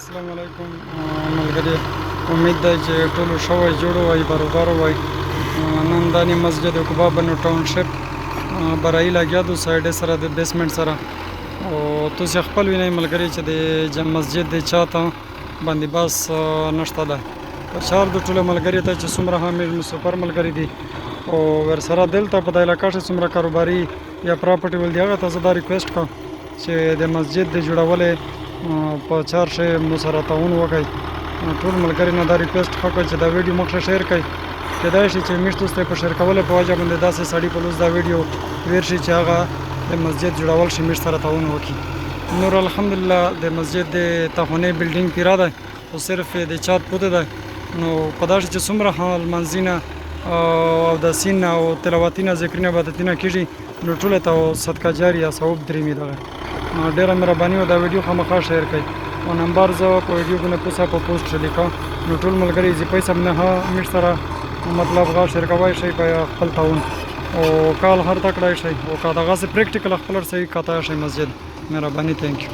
السلام علیکم ملګري، امید ده چې ټولو شوی جوړ وای، برابر وای. نن دانې مسجد قبا بنو ټاونشپ برایي لګیا دو سایډ سره د بیسمنټ سره، او تاسو خپل وینئ ملګري چې د مسجد د چاته باندې بس نشته ده. بشار د ټولو ملګري ته چې څومره حامل مسافر ملګري دي او ورسره دلته په دا علاقه کې څومره کاروباري یا پراپرټي ول دی، هغه ته زه دا ریکویسټ کوم چې د مسجد د جوړولو په چار شی مو سره تعاون وکړئ. ټول ملګري نه دا ریکویسټ وکړئ چې دا ویډیو مخکې شیر کړئ. کیدای شي چې میشت دوست په شیر کولو په وجه باندې داسې سړی په لوز دا ویډیو ویر شي چې هغه د مسجد جوړول شي میشت سره تعاون وکړي. نور الحمدلله د مسجد د تخونې بلډینګ پیرا ده او صرف د چات پوته ده. نو په داسې چې څومره لمانځینه او د سین او تلاوتینه ذکرینه عبادتینه کېږي، نو ټوله ته صدقه جاریه ثواب درېمي دغه. ډیره مهرباني وه دا ویډیو خامخا شیر کړئ او نمبر زه په ویډیو باندې پوسه په پوسټ کې لیکم. نو ټول ملګري زی پیسې نه میټ سره مطلب غا شیر کوای شي په خپل تعاون او کال هر تکړه شي او کا دغه پریکټیکل خپل صحیح کاته شي مسجد. مهرباني، تھینک یو.